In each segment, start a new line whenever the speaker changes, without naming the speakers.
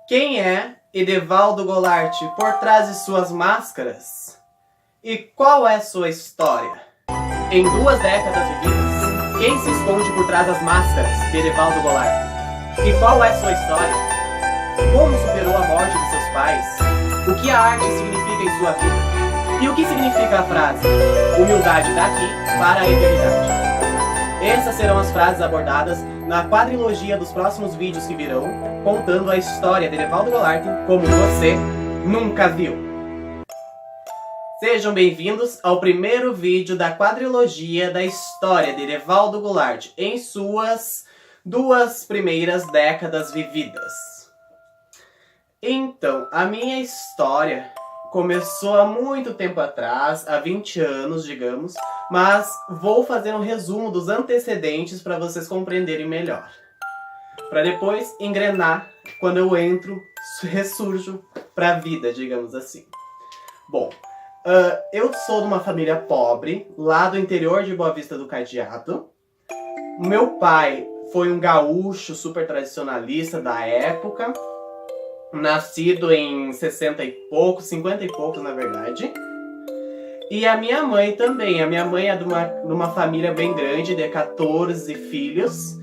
Quem é Edevaldo Goulart por trás de suas máscaras? E qual é sua história? Em 2 décadas vividas, quem se esconde por trás das máscaras de Edevaldo Goulart? E qual é sua história? Como superou a morte de seus pais? O que a arte significa em sua vida? E o que significa a frase humildade daqui para a eternidade? Essas serão as frases abordadas na quadrilogia dos próximos vídeos que virão, contando a história de Edevaldo Goulart como você nunca viu. Sejam bem-vindos ao primeiro vídeo da quadrilogia da história de Edevaldo Goulart em suas 2 primeiras décadas vividas. Então, a minha história começou há muito tempo atrás, há 20 anos, digamos, mas vou fazer um resumo dos antecedentes para vocês compreenderem melhor. Para depois engrenar quando eu entro, ressurjo para a vida, digamos assim. Bom, eu sou de uma família pobre, lá do interior de Boa Vista do Cadeado. Meu pai foi um gaúcho super tradicionalista da época, nascido em 60 e poucos, 50 e poucos na verdade. E a minha mãe também. A minha mãe é de uma família bem grande, de 14 filhos.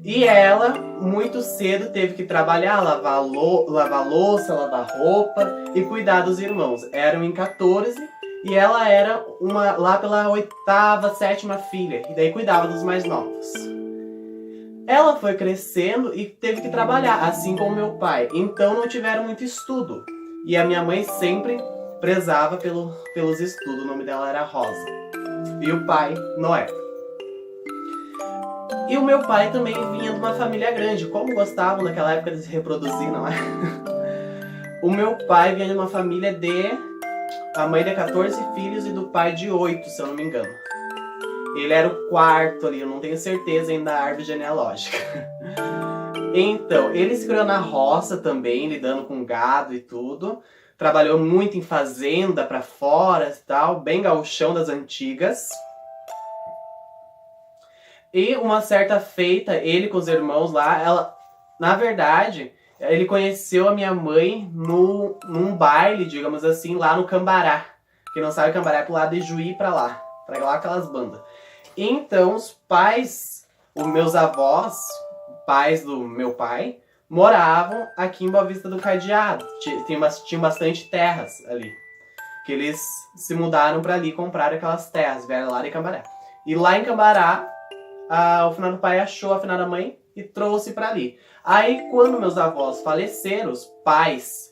E ela, muito cedo, teve que trabalhar, lavar louça, lavar roupa e cuidar dos irmãos. Eram em 14 e ela era lá pela 8ª, 7ª filha. E daí cuidava dos mais novos. Ela foi crescendo e teve que trabalhar, assim como meu pai. Então não tiveram muito estudo. E a minha mãe sempre prezava pelos estudos. O nome dela era Rosa. E o pai, Noé. E o meu pai também vinha de uma família grande. Como gostavam naquela época de se reproduzir, não é? O meu pai vinha de uma família a mãe de 14 filhos e do pai de 8, se eu não me engano. Ele era o 4º ali, eu não tenho certeza ainda da árvore genealógica. Então, ele se criou na roça também, lidando com gado e tudo. Trabalhou muito em fazenda pra fora e tal, bem gauchão das antigas. E uma certa feita, ele com os irmãos lá, na verdade, ele conheceu a minha mãe num baile, digamos assim, lá no Cambará. Quem não sabe, Cambará é pro lado de Juí pra lá aquelas bandas. Então, os meus avós, pais do meu pai, moravam aqui em Boa Vista do Cadeado. Tinha bastante terras ali. Que eles se mudaram para ali, compraram aquelas terras, vieram lá de Cambará. E lá em Cambará, o finado pai achou a finada mãe e trouxe para ali. Aí, quando meus avós faleceram, os pais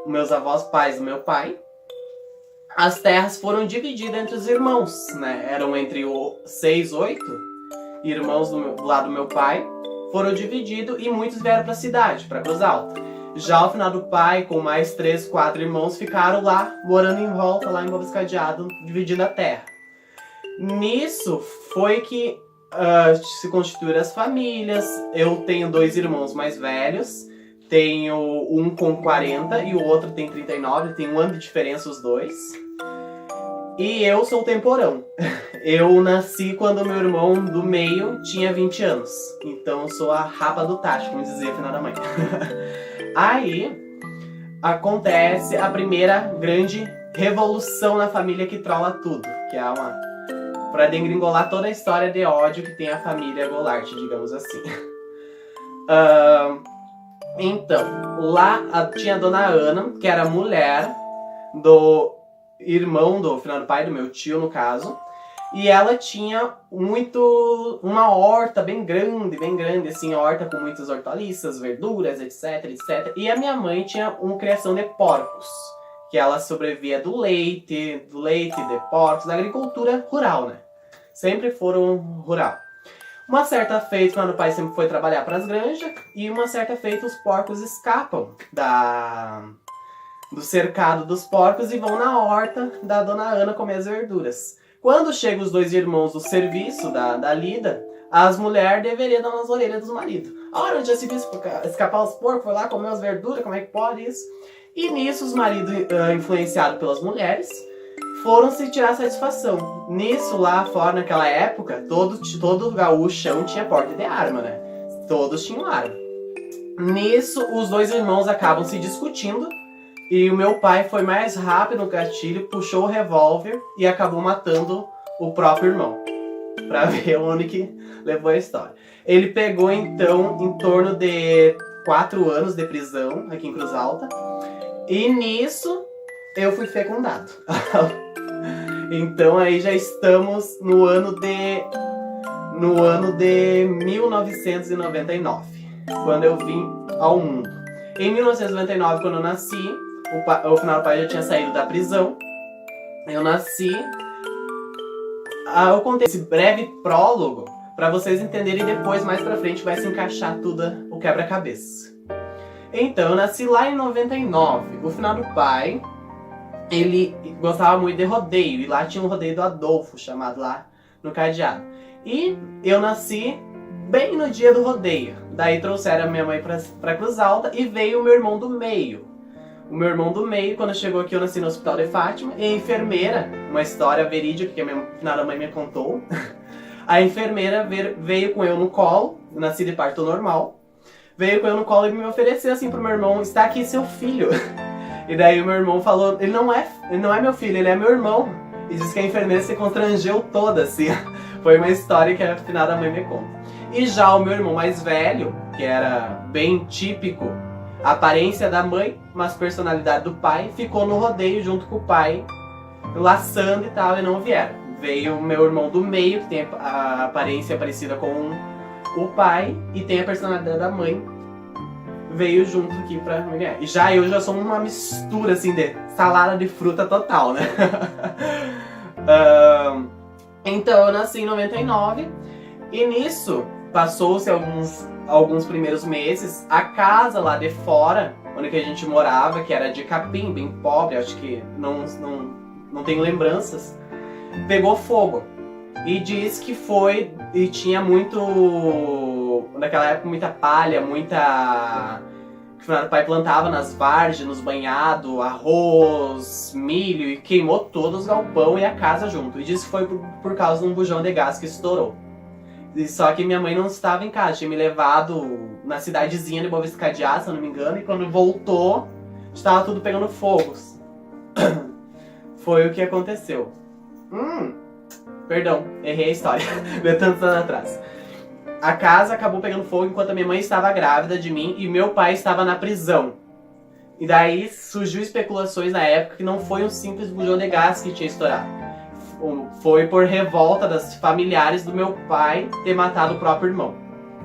meus avós, pais do meu pai, as terras foram divididas entre os irmãos, né? Eram entre 6, 8 irmãos do lado do meu pai, foram divididos e muitos vieram para a cidade, para Cruz Alta. Já o final do pai, com mais 3, 4 irmãos, ficaram lá, morando em volta, lá em Boa Vista do Cadeado, dividindo a terra. Nisso foi que se constituíram as famílias. Eu tenho 2 irmãos mais velhos, tenho um com 40 e o outro tem 39, tem 1 ano de diferença os dois. E eu sou o temporão. Eu nasci quando meu irmão do meio tinha 20 anos. Então eu sou a rapa do tacho, como dizia a finada mãe. Aí acontece a primeira grande revolução na família que trola tudo. Que é pra degringolar toda a história de ódio que tem a família Goulart, digamos assim. Então, lá tinha a dona Ana, que era mulher do irmão do finado pai, do meu tio no caso. E ela tinha uma horta bem grande, assim, horta com muitas hortaliças, verduras, etc, etc. E a minha mãe tinha uma criação de porcos, que ela sobrevivia do leite de porcos, da agricultura rural, né? Sempre foram rural. Uma certa feita, meu pai sempre foi trabalhar para as granjas, e uma certa feita os porcos escapam do cercado dos porcos e vão na horta da dona Ana comer as verduras. Quando chegam os 2 irmãos do serviço, da lida, as mulheres deveriam dar nas orelhas dos maridos. A hora já se viu escapar os porcos, foi lá comer as verduras, como é que pode isso? E nisso os maridos, influenciados pelas mulheres, foram se tirar satisfação. Nisso, lá fora, naquela época, todo gaúchão tinha porte de arma, né? Todos tinham arma. Nisso, os dois irmãos acabam se discutindo. E o meu pai foi mais rápido no gatilho, puxou o revólver e acabou matando o próprio irmão. Pra ver onde que levou a história. Ele pegou, então, em torno de 4 anos de prisão aqui em Cruz Alta. E nisso, eu fui fecundado. Então aí já estamos no ano de 1999, quando eu vim ao mundo. Em 1999, quando eu nasci, o final do pai já tinha saído da prisão. Eu nasci. Eu contei esse breve prólogo para vocês entenderem, e depois, mais pra frente, vai se encaixar tudo o quebra-cabeça. Então, eu nasci lá em 99. O final do pai, ele gostava muito de rodeio, e lá tinha um rodeio do Adolfo, chamado lá no cadeado. E eu nasci bem no dia do rodeio. Daí trouxeram a minha mãe pra Cruz Alta e veio o meu irmão do meio. O meu irmão do meio, quando chegou aqui, eu nasci no Hospital de Fátima, e a enfermeira, uma história verídica que a minha finada mãe me contou, a enfermeira veio com eu no colo, eu nasci de parto normal, veio com eu no colo e me ofereceu assim pro meu irmão: está aqui seu filho. E daí o meu irmão falou: ele não é meu filho, ele é meu irmão. E disse que a enfermeira se constrangeu toda, assim. Foi uma história que a finada mãe me conta. E já o meu irmão mais velho, que era bem típico, a aparência da mãe, mas personalidade do pai, ficou no rodeio junto com o pai, laçando e tal, e não vieram. Veio o meu irmão do meio, que tem a aparência parecida com o pai, e tem a personalidade da mãe, veio junto aqui pra me ganhar. E eu já sou uma mistura, assim, de salada de fruta total, né? Então, eu nasci em 99, e nisso, passou-se alguns primeiros meses, a casa lá de fora, onde que a gente morava, que era de capim, bem pobre, acho que não tenho lembranças, pegou fogo. E diz que foi, e tinha muito, naquela época, muita palha, que o pai plantava nas várzeas, nos banhados, arroz, milho, e queimou todos os galpão e a casa junto. E diz que foi por causa de um bujão de gás que estourou. Só que minha mãe não estava em casa, tinha me levado na cidadezinha de Boa Vista Cadeado, se eu não me engano, e quando voltou, estava tudo pegando fogo. Foi o que aconteceu. Perdão, errei a história, veio tantos anos atrás. A casa acabou pegando fogo enquanto a minha mãe estava grávida de mim e meu pai estava na prisão. E daí surgiu especulações na época que não foi um simples bujão de gás que tinha estourado. Foi por revolta das familiares do meu pai ter matado o próprio irmão.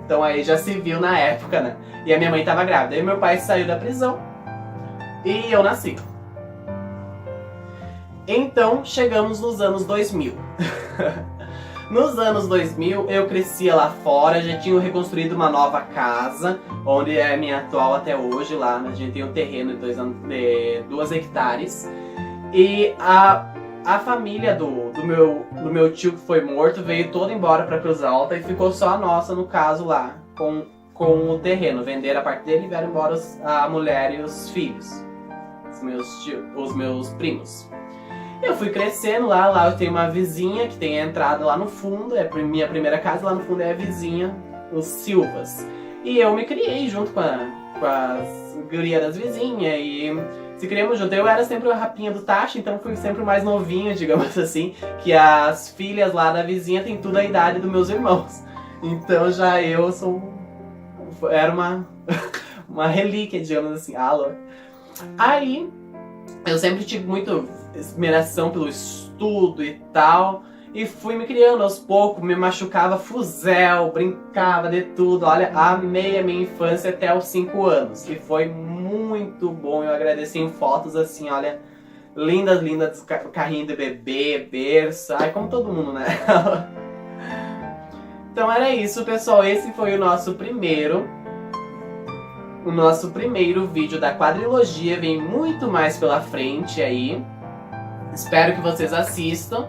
Então aí já se viu na época, né? E a minha mãe estava grávida. Aí meu pai saiu da prisão e eu nasci. Então chegamos nos anos 2000. Nos anos 2000 eu crescia lá fora, já tinha reconstruído uma nova casa, onde é a minha atual até hoje. Lá a gente tem um terreno de 2 hectares. E a família do meu tio que foi morto veio toda embora para Cruz Alta e ficou só a nossa, no caso, lá com o terreno. Venderam a parte dele e vieram embora a mulher e os filhos, os meus primos. Eu fui crescendo lá eu tenho uma vizinha que tem a entrada lá no fundo, é minha primeira casa, lá no fundo é a vizinha, os Silvas. E eu me criei junto com as gurias das vizinhas e se criamos junto. Eu era sempre a rapinha do tacho, então fui sempre o mais novinho, digamos assim, que as filhas lá da vizinha têm tudo a idade dos meus irmãos. Então já eu era uma relíquia, digamos assim. Aí eu sempre tive muito admiração pelo estudo e tal, e fui me criando aos poucos, me machucava fuzel, brincava de tudo. Olha, amei a minha infância até os 5 anos, e foi muito bom. Eu agradeci em fotos assim, olha, lindas, carrinho de bebê, berço, como todo mundo, né? Então era isso, pessoal, esse foi o nosso primeiro vídeo da quadrilogia. Vem muito mais pela frente aí. Espero que vocês assistam.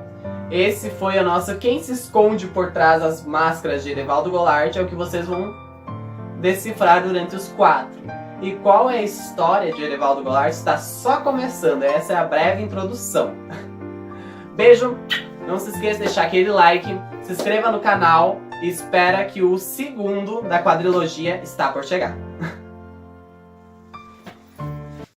Esse foi a nossa Quem se esconde por trás das máscaras de Edevaldo Goulart. É o que vocês vão decifrar durante os 4. E qual é a história de Edevaldo Goulart está só começando. Essa é a breve introdução. Beijo, não se esqueça de deixar aquele like, se inscreva no canal e espera que o segundo da quadrilogia está por chegar.